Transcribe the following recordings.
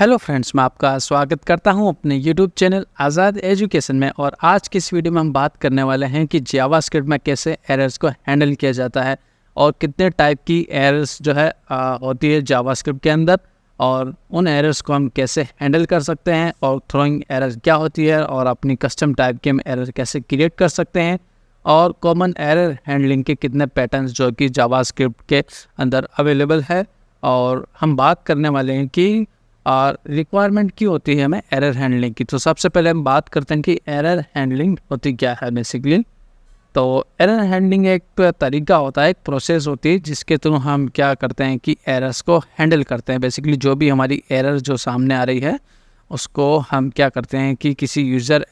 Hello friends, मैं आपका स्वागत करता हूं अपने यूट्यूब चैनल आज़ाद एजुकेशन में। और आज की इस वीडियो में हम बात करने वाले हैं कि जावास्क्रिप्ट में कैसे एरर्स को हैंडल किया जाता है और कितने टाइप की एरर्स जो है होती है जावास्क्रिप्ट के अंदर, और उन एरर्स को हम कैसे हैंडल कर सकते हैं, और थ्रोइंग एरर क्या होती है, और अपनी कस्टम टाइप के हम एरर कैसे क्रिएट कर सकते हैं, और कॉमन एरर हैंडलिंग के कितने पैटर्न्स जो कि जावास्क्रिप्ट के अंदर अवेलेबल है। और हम बात करने वाले हैं कि और रिक्वायरमेंट की होती है हमें एरर हैंडलिंग की। तो सबसे पहले हम बात करते हैं कि एरर हैंडलिंग होती क्या है बेसिकली। तो एरर हैंडलिंग एक तरीका होता है, एक प्रोसेस होती है जिसके थ्रू हम क्या करते हैं कि एरर्स को हैंडल करते हैं। बेसिकली जो भी हमारी एरर जो सामने आ रही है उसको हम क्या करते हैं कि किसी यूज़र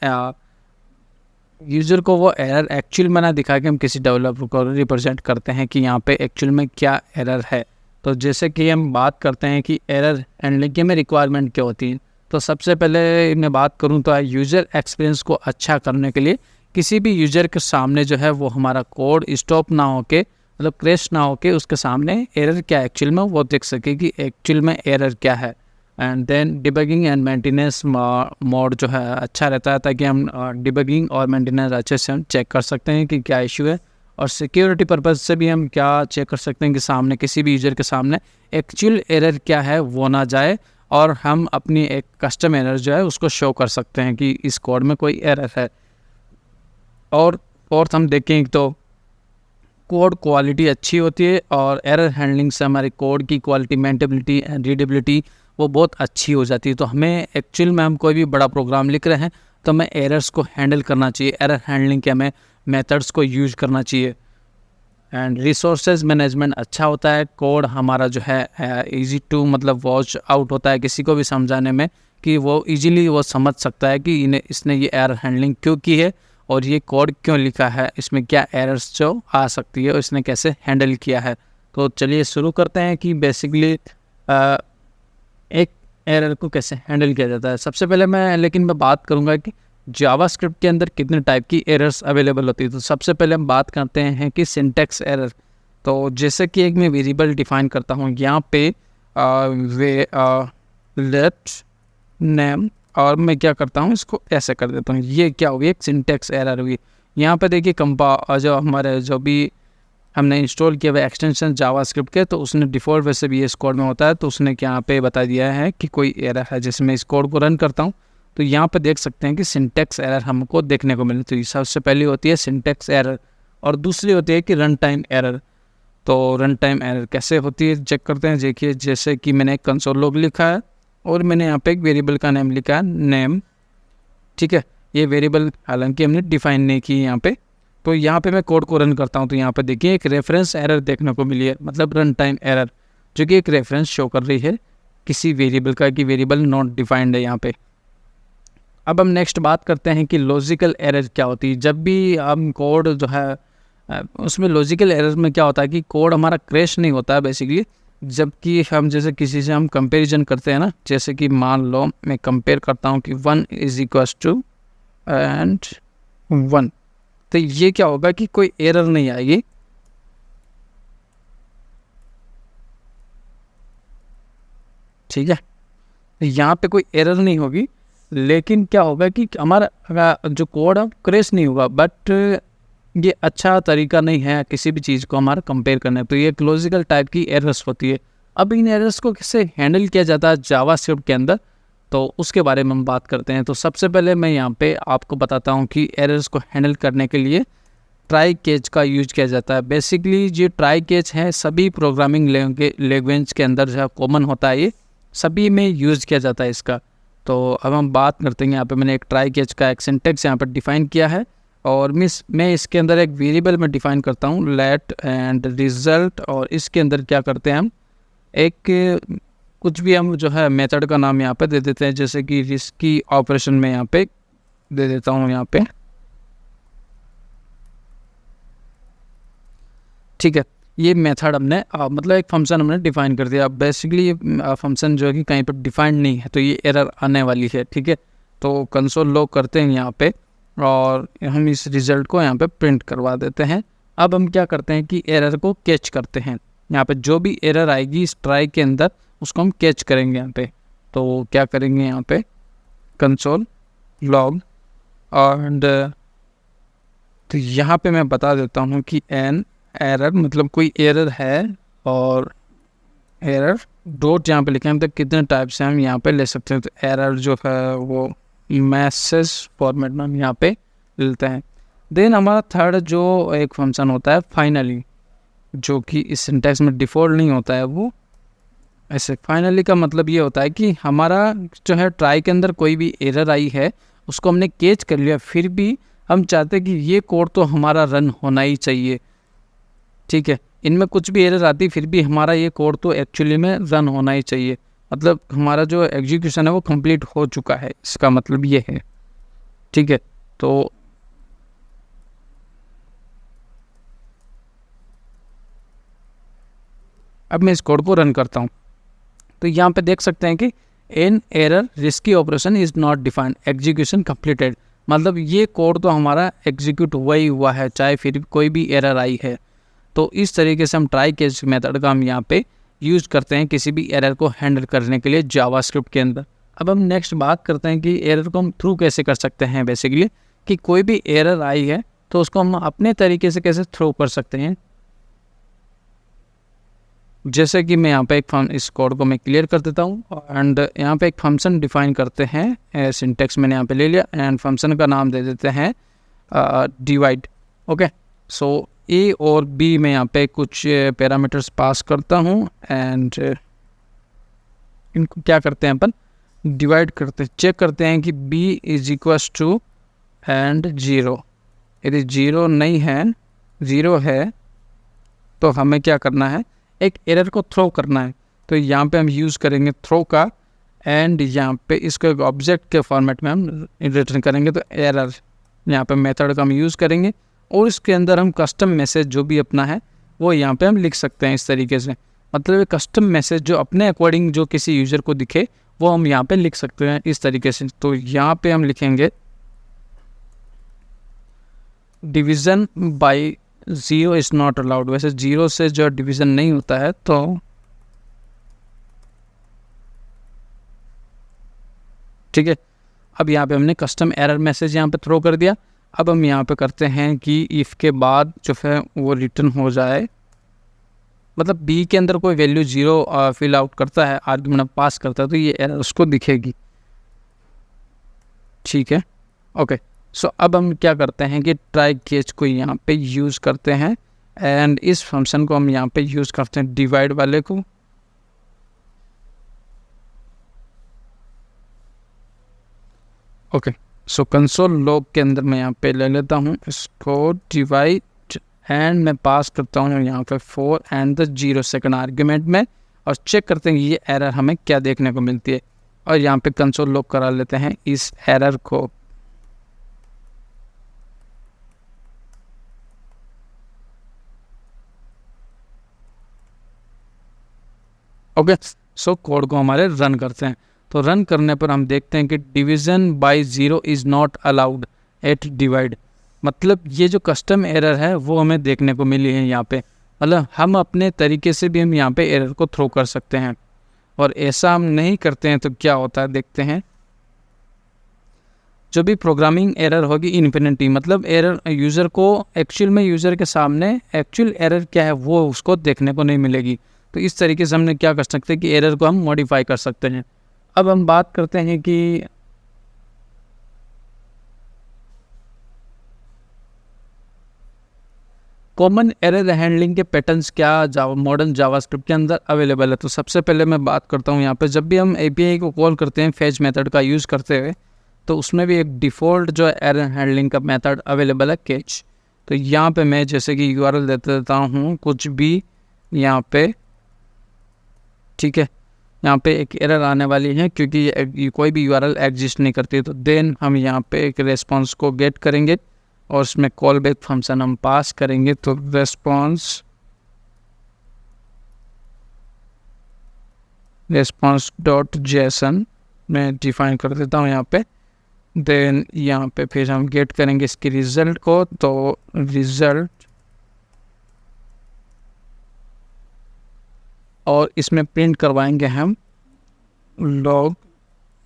को वो एरर एक्चुअल में ना दिखा के हम किसी डेवलपर को रिप्रेजेंट करते हैं कि यहाँ पे एक्चुअल में क्या एरर है। तो जैसे कि हम बात करते हैं कि एरर हैंडलिंग की में रिक्वायरमेंट क्या होती है, तो सबसे पहले मैं बात करूं तो यूज़र एक्सपीरियंस को अच्छा करने के लिए किसी भी यूज़र के सामने जो है वो हमारा कोड स्टॉप ना हो के, मतलब क्रैश ना हो के, उसके सामने एरर क्या एक्चुअल में वो देख सके कि एक्चुअल में एरर क्या है। And then debugging and maintenance mode जो है अच्छा रहता है, ताकि हम डिबगिंग और मेंटेनेंस अच्छे से हम चेक कर सकते हैं कि क्या इशू है। और सिक्योरिटी पर्पज़ से भी हम क्या चेक कर सकते हैं कि सामने किसी भी यूज़र के सामने एक्चुअल एरर क्या है वो ना जाए, और हम अपनी एक कस्टम एरर जो है उसको शो कर सकते हैं कि इस कोड में कोई एरर है। और फोर्थ हम देखें तो कोड क्वालिटी अच्छी होती है, और एरर हैंडलिंग से हमारी कोड की क्वालिटी, मेंटेबिलिटी एंड रीडेबिलिटी वो बहुत अच्छी हो जाती है। तो हमें एक्चुअल में हम कोई भी बड़ा प्रोग्राम लिख रहे हैं तो हमें एरर्स को हैंडल करना चाहिए। एरर हैंडलिंग के हमें मेथड्स को यूज करना चाहिए। एंड रिसोर्सेज मैनेजमेंट अच्छा होता है। कोड हमारा जो है इजी टू, मतलब वॉच आउट होता है किसी को भी समझाने में, कि वो इजीली वो समझ सकता है कि इसने ये एरर हैंडलिंग क्यों की है और ये कोड क्यों लिखा है, इसमें क्या एरर्स जो आ सकती है और इसने कैसे हैंडल किया है। तो चलिए शुरू करते हैं कि बेसिकली एक एरर को कैसे हैंडल किया जाता है। सबसे पहले मैं बात करूंगा कि जावास्क्रिप्ट के अंदर कितने टाइप की एरर्स अवेलेबल होती है। तो सबसे पहले हम बात करते हैं कि सिंटैक्स एरर। तो जैसे कि एक मैं वेरिएबल डिफाइन करता हूँ यहाँ पे लेट नेम, और मैं क्या करता हूँ इसको ऐसे कर देता हूँ। ये क्या हुई, एक सिंटैक्स एरर हुई। यहाँ पे देखिए जो हमारे जो भी हमने इंस्टॉल किया हुआ एक्सटेंशन जावास्क्रिप्ट के, तो उसने डिफ़ॉल्ट वैसे भी इस कोड में होता है, तो उसने यहाँ पे बता दिया है कि कोई एरर है। जिसमें इस कोड को रन करता हूँ तो यहाँ पे देख सकते हैं कि सिंटैक्स एरर हमको देखने को मिली। तो सबसे पहली होती है सिंटैक्स एरर, और दूसरी होती है कि रन टाइम एरर। तो रन टाइम एरर कैसे होती है चेक करते हैं। देखिए जैसे कि मैंने एक कंसोल लॉग लिखा है और मैंने यहाँ पे एक वेरिएबल का नेम लिखा है नेम, ठीक है। ये वेरिएबल हालांकि हमने डिफाइन नहीं की यहाँ पे। तो यहाँ पे मैं कोड को रन करता हूँ तो यहाँ पे देखिए एक रेफरेंस एरर देखने को मिली है, मतलब रन टाइम एरर, जो कि एक रेफरेंस शो कर रही है किसी वेरिएबल का, कि वेरिएबल नॉट डिफाइंड है यहाँ पे। अब हम नेक्स्ट बात करते हैं कि लॉजिकल एरर क्या होती है। जब भी हम कोड जो है उसमें लॉजिकल एरर में क्या होता है कि कोड हमारा क्रैश नहीं होता है बेसिकली। जबकि हम जैसे किसी से हम कंपैरिजन करते हैं ना, जैसे कि मान लो मैं कंपेयर करता हूँ कि 1 इज इक्वल्स टू एंड 1, तो ये क्या होगा कि कोई एरर नहीं आएगी। ठीक है, यहाँ पे कोई एरर नहीं होगी, लेकिन क्या होगा कि हमारा जो कोड है क्रैश नहीं होगा। बट ये अच्छा तरीका नहीं है किसी भी चीज़ को हमारा कंपेयर करने। तो ये एक लॉजिकल टाइप की एरर्स होती है। अब इन एरर्स को कैसे हैंडल किया जाता है जावास्क्रिप्ट के अंदर, तो उसके बारे में हम बात करते हैं। तो सबसे पहले मैं यहाँ पे आपको बताता हूँ कि एरर्स को हैंडल करने के लिए ट्राई कैच का यूज किया जाता है। बेसिकली ये ट्राई कैच है सभी प्रोग्रामिंग लैंग्वेज के अंदर जो है कॉमन होता है, ये सभी में यूज़ किया जाता है इसका। तो अब हम बात करते हैं, यहाँ पे मैंने एक ट्राई कैच का एक सिंटैक्स यहाँ पर डिफाइन किया है, और मैं इसके अंदर एक वेरिएबल में डिफाइन करता हूँ लेट एंड रिजल्ट। और इसके अंदर क्या करते हैं हम एक कुछ भी हम जो है मेथड का नाम यहाँ पे दे देते हैं, जैसे कि रिस्की ऑपरेशन में यहाँ पे दे देता हूँ यहाँ पे, ठीक है। ये मेथड हमने मतलब एक फंक्शन हमने डिफाइन कर दिया। बेसिकली ये फंक्शन जो है कि कहीं पर डिफाइंड नहीं है, तो ये एरर आने वाली है, ठीक है। तो कंसोल लॉग करते हैं यहाँ पे, और हम इस रिज़ल्ट को यहाँ पे प्रिंट करवा देते हैं। अब हम क्या करते हैं कि एरर को कैच करते हैं। यहाँ पे जो भी एरर आएगी इस ट्राई के अंदर उसको हम कैच करेंगे यहाँ पे। तो क्या करेंगे यहाँ पे कंसोल लॉग एंड तो यहाँ पे मैं बता देता हूँ कि एन एरर मतलब कोई एरर है और एरर डॉट यहाँ पे लिखे हैं तो कितने टाइप से हम यहाँ पे ले सकते हैं। तो एरर जो है वो मैसेज फॉर्मेट में हम यहाँ पे लेते हैं। देन हमारा थर्ड जो एक फंक्शन होता है फाइनली, जो कि इस सिंटैक्स में डिफ़ॉल्ट नहीं होता है, वो ऐसे फाइनली का मतलब ये होता है कि हमारा जो है ट्राई के अंदर कोई भी एरर आई है उसको हमने कैच कर लिया, फिर भी हम चाहते हैं कि ये कोड तो हमारा रन होना ही चाहिए। ठीक है, इनमें कुछ भी एरर आती फिर भी हमारा ये कोड तो एक्चुअली में रन होना ही चाहिए, मतलब हमारा जो एग्जीक्यूशन है वो कंप्लीट हो चुका है, इसका मतलब ये है। ठीक है, तो अब मैं इस कोड को रन करता हूँ तो यहाँ पे देख सकते हैं कि an error risky operation is not defined execution completed, मतलब ये कोड तो हमारा एग्जीक्यूट हुआ ही हुआ है चाहे फिर कोई भी एरर आई है। तो इस तरीके से हम ट्राई केस मेथड का हम यहाँ पे यूज़ करते हैं किसी भी एरर को हैंडल करने के लिए जावास्क्रिप्ट के अंदर। अब हम नेक्स्ट बात करते हैं कि एरर को हम थ्रू कैसे कर सकते हैं। बेसिकली कि कोई भी एरर आई है तो उसको हम अपने तरीके से कैसे थ्रो कर सकते हैं। जैसे कि मैं यहाँ पे इस कोड को मैं क्लियर कर देता हूँ एंड यहाँ पे एक फंक्शन डिफाइन करते हैं, सिंटेक्स मैंने यहाँ पे ले लिया एंड फंक्शन का नाम दे देते हैं डिवाइड। ओके, सो ए और बी में यहाँ पे कुछ पैरामीटर्स पास करता हूँ एंड इनको क्या करते हैं अपन डिवाइड करते हैं, चेक करते हैं कि b is equals to and 0। यदि 0 नहीं है, 0 है तो हमें क्या करना है, एक एरर को थ्रो करना है। तो यहाँ पे हम यूज़ करेंगे थ्रो का एंड यहाँ पे इसको एक ऑब्जेक्ट के फॉर्मेट में हम रिटर्न करेंगे। तो एरर यहाँ पे मेथड का हम यूज़ करेंगे और इसके अंदर हम कस्टम मैसेज जो भी अपना है वो यहाँ पे हम लिख सकते हैं इस तरीके से, मतलब कस्टम मैसेज जो अपने अकॉर्डिंग जो किसी यूज़र को दिखे वो हम यहाँ पे लिख सकते हैं इस तरीके से। तो यहाँ पे हम लिखेंगे division by 0 is not allowed. वैसे 0 से जो डिवीज़न नहीं होता है तो ठीक है। अब यहाँ पे हमने कस्टम एरर मैसेज यहाँ पे थ्रो कर दिया। अब हम यहाँ पे करते हैं कि इफ़ के बाद जो है वो रिटर्न हो जाए, मतलब बी के अंदर कोई वैल्यू 0 फिल आउट करता है, आर्ग्यूमेंट पास करता है तो ये एरर उसको दिखेगी। ठीक है, ओके। सो अब हम क्या करते हैं कि ट्राई केस को यहाँ पे यूज़ करते हैं एंड इस फंक्शन को हम यहाँ पे यूज़ करते हैं डिवाइड वाले को। ओके, सो कंसोल लॉग के अंदर मैं यहाँ पे ले लेता हूँ इसको डिवाइड एंड मैं पास करता हूँ यहाँ पे 4 एंड द 0 सेकंड आर्ग्यूमेंट में और चेक करते हैं ये एरर हमें क्या देखने को मिलती है और यहाँ पे कंसोल लॉग करा लेते हैं इस एरर को। ओके, सो कोड को हमारे रन करते हैं। तो रन करने पर हम देखते हैं कि division by 0 is not allowed at divide, मतलब ये जो कस्टम एरर है वो हमें देखने को मिली है यहाँ पे। मतलब हम अपने तरीके से भी हम यहाँ पे एरर को थ्रो कर सकते हैं और ऐसा हम नहीं करते हैं तो क्या होता है देखते हैं। जो भी प्रोग्रामिंग एरर होगी इन्फिनिटी, मतलब एरर यूज़र को एक्चुअल में यूज़र के सामने एक्चुअल एरर क्या है वो उसको देखने को नहीं मिलेगी। तो इस तरीके से हमने क्या कर सकते हैं कि एरर को हम मॉडिफाई कर सकते हैं। अब हम बात करते हैं कि कॉमन एरर हैंडलिंग के पैटर्न्स क्या मॉडर्न जावास्क्रिप्ट के अंदर अवेलेबल है। तो सबसे पहले मैं बात करता हूँ यहाँ पे जब भी हम एपीआई को कॉल करते हैं फेच मेथड का यूज़ करते हुए तो उसमें भी एक डिफ़ॉल्ट जो एरर हैंडलिंग का मेथड अवेलेबल है कैच। तो यहाँ पे मैं जैसे कि यूआरएल दे देता हूँ कुछ भी यहाँ पे, ठीक है। यहाँ पे एक एरर आने वाली है क्योंकि ये कोई भी यूआरएल एग्जिस्ट नहीं करती, तो देन हम यहाँ पे एक रेस्पॉन्स को गेट करेंगे और उसमें कॉल बैक फंक्शन हम पास करेंगे। तो रेस्पॉन्स डॉट जेसन मैं डिफाइन कर देता हूँ यहाँ पे। देन यहाँ पे फिर हम गेट करेंगे इसकी रिज़ल्ट को, तो रिज़ल्ट और इसमें प्रिंट करवाएंगे हम लॉग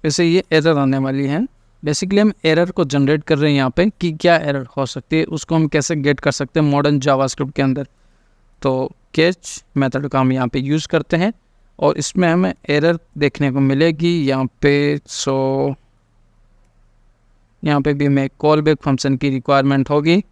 वैसे ये एरर आने वाली है। बेसिकली हम एरर को जनरेट कर रहे हैं यहाँ पे कि क्या एरर हो सकती है, उसको हम कैसे गेट कर सकते हैं मॉडर्न जावास्क्रिप्ट के अंदर। तो कैच मेथड का हम यहाँ पे यूज़ करते हैं और इसमें हमें एरर देखने को मिलेगी यहाँ पे। सो यहाँ पे भी हमें कॉल बैक फंक्शन की रिक्वायरमेंट होगी,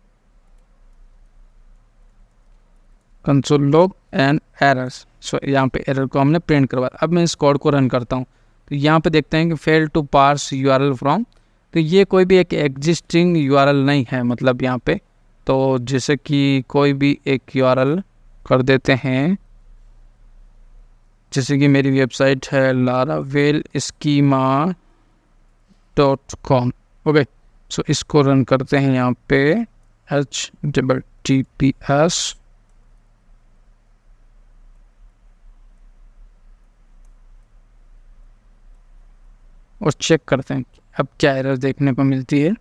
कंसोल लॉग एंड एरर्स। सो यहाँ पे एरर को हमने प्रिंट करवाया। अब मैं इस कोड को रन करता हूँ तो यहाँ पे देखते हैं कि fail to parse URL from, तो ये कोई भी एक एग्जिस्टिंग यूआरएल नहीं है मतलब यहाँ पे। तो जैसे कि कोई भी एक यूआरएल कर देते हैं, जैसे कि मेरी वेबसाइट है laravelschema.com। ओके, सो इसको रन करते हैं यहाँ पे https और चेक करते हैं अब क्या एरर देखने को मिलती है।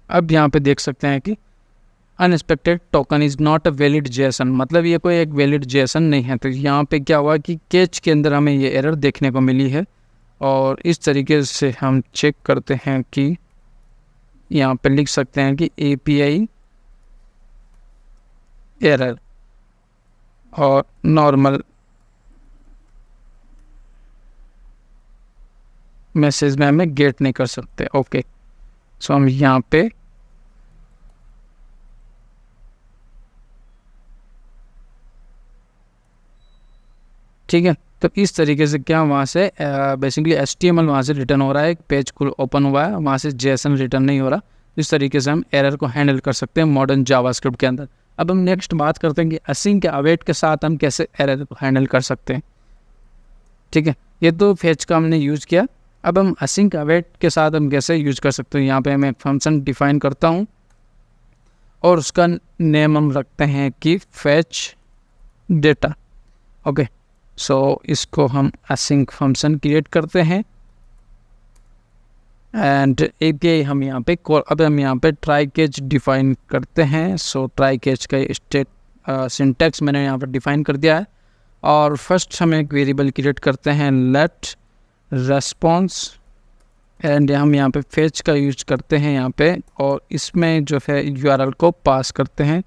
अब यहाँ पे देख सकते हैं कि unexpected token is not a valid Jason, मतलब ये कोई एक वैलिड जेसन नहीं है। तो यहाँ पे क्या हुआ कि कैच के अंदर हमें ये एरर देखने को मिली है। और इस तरीके से हम चेक करते हैं कि यहाँ पे लिख सकते हैं कि API एरर और नॉर्मल मैसेज में हमें गेट नहीं कर सकते। ओके, सो हम यहाँ पे ठीक है। तो इस तरीके से क्या वहाँ से बेसिकली HTML वहाँ से रिटर्न हो रहा है, एक पेज को ओपन हुआ है, वहाँ से JSON रिटर्न नहीं हो रहा। इस तरीके से हम एरर को हैंडल कर सकते हैं मॉडर्न जावास्क्रिप्ट के अंदर। अब हम नेक्स्ट बात करते हैं कि असिंक के अवेट के साथ हम कैसे एरर को हैंडल कर सकते हैं। ठीक है, ये तो फेच का हमने यूज़ किया। अब हम असिंक अवेट के साथ हम कैसे यूज़ कर सकते हैं। यहाँ पे मैं एक फंक्शन डिफाइन करता हूँ और उसका नेम हम रखते हैं कि फेच डेटा। ओके, सो इसको हम असिंक फंक्शन क्रिएट करते हैं एंड API हम यहाँ पे अब हम यहाँ पे ट्राई कैच डिफाइन करते हैं। सो ट्राई कैच का स्टेट सिंटैक्स मैंने यहाँ पर डिफाइन कर दिया है। और फर्स्ट हम एक वेरिएबल क्रिएट करते हैं लेट रेस्पॉन्स एंड हम यहाँ पे फेच का यूज करते हैं यहाँ पे, और इसमें जो है URL को पास करते हैं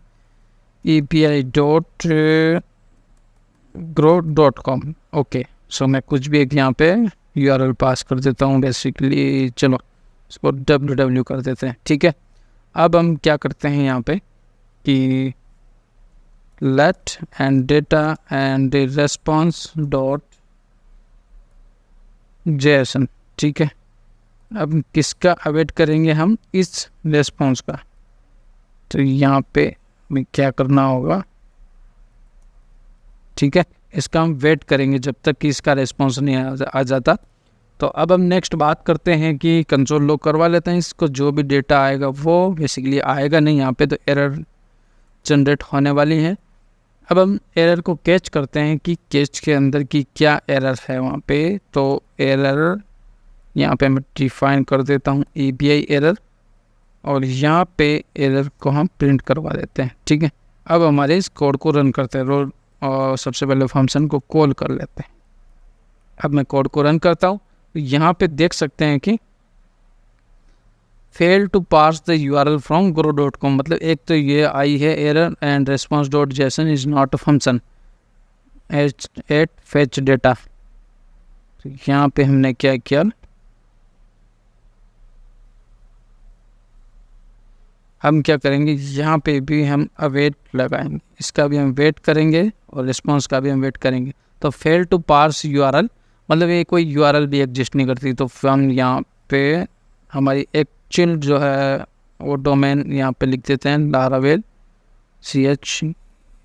API.grow.com। ओके, सो मैं कुछ भी एक यहाँ पे URL पास कर देता हूँ बेसिकली। चलो इसको www कर देते हैं। ठीक है, अब हम क्या करते हैं यहाँ पे कि let and data and the response dot JSON। ठीक है, अब किसका अवेट करेंगे हम, इस रेस्पॉन्स का। तो यहाँ पे हमें क्या करना होगा, ठीक है, इसका हम वेट करेंगे जब तक कि इसका रेस्पॉन्स नहीं आ जाता। तो अब हम नेक्स्ट बात करते हैं कि कंसोल लॉग करवा लेते हैं इसको। जो भी डेटा आएगा वो बेसिकली आएगा नहीं यहाँ पे, तो एरर जनरेट होने वाली है। अब हम एरर को कैच करते हैं कि कैच के अंदर की क्या एरर है वहाँ पे। तो एरर यहाँ पे मैं डिफाइन कर देता हूँ API एरर, और यहाँ पे एरर को हम प्रिंट करवा देते हैं। ठीक है, अब हमारे इस कोड को रन करते हैं और सबसे पहले फंक्शन को कॉल कर लेते हैं। अब मैं कोड को रन करता हूँ तो यहाँ पे देख सकते हैं कि fail to parse the URL from grow.com, मतलब एक तो ये आई है error and response dot JSON is not a function at fetch data. तो यहाँ पे हमने क्या किया, हम क्या करेंगे, यहाँ पे भी हम अवेट लगाएंगे, इसका भी हम वेट करेंगे और रिस्पॉन्स का भी हम वेट करेंगे। तो फेल टू पार्स URL मतलब ये कोई URL भी एग्जिस्ट नहीं करती। तो हम यहाँ पे हमारी एक्चुअल जो है वो डोमेन यहाँ पे लिख देते हैं laravel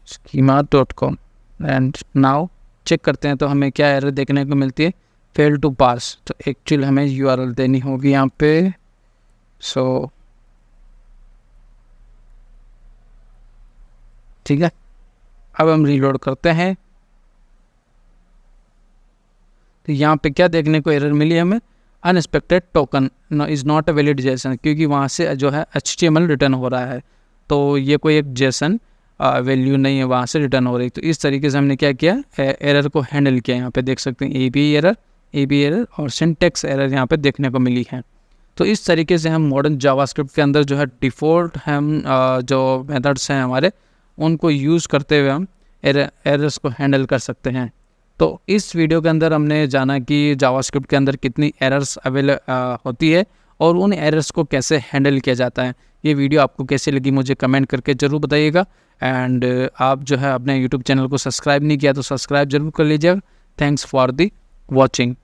schema.com and now check करते हैं तो हमें क्या एरर देखने को मिलती है, फेल टू पार्स। तो एक्चुअल हमें URL देनी होगी यहाँ पे। सो ठीक है, अब हम रीलोड करते हैं तो यहाँ पे क्या देखने को एरर मिली हमें, unexpected token is not a valid Jason, क्योंकि वहाँ से जो है HTML रिटर्न हो रहा है। तो ये कोई एक जेसन वैल्यू नहीं है, वहाँ से रिटर्न हो रही। तो इस तरीके से हमने क्या किया, एरर को हैंडल किया। यहाँ पे देख सकते हैं API एरर, AB एरर और सिंटेक्स एरर यहाँ पे देखने को मिली है। तो इस तरीके से हम मॉडर्न जावास्क्रिप्ट के अंदर जो है डिफ़ॉल्ट हम जो मेथड्स हैं हमारे उनको यूज़ करते हुए हम एरर्स को हैंडल कर सकते हैं। तो इस वीडियो के अंदर हमने जाना कि जावास्क्रिप्ट के अंदर कितनी एरर्स होती है और उन एरर्स को कैसे हैंडल किया जाता है। ये वीडियो आपको कैसी लगी मुझे कमेंट करके ज़रूर बताइएगा। एंड आप जो है अपने यूट्यूब चैनल को सब्सक्राइब नहीं किया तो सब्सक्राइब ज़रूर कर लीजिएगा। Thanks for the watching.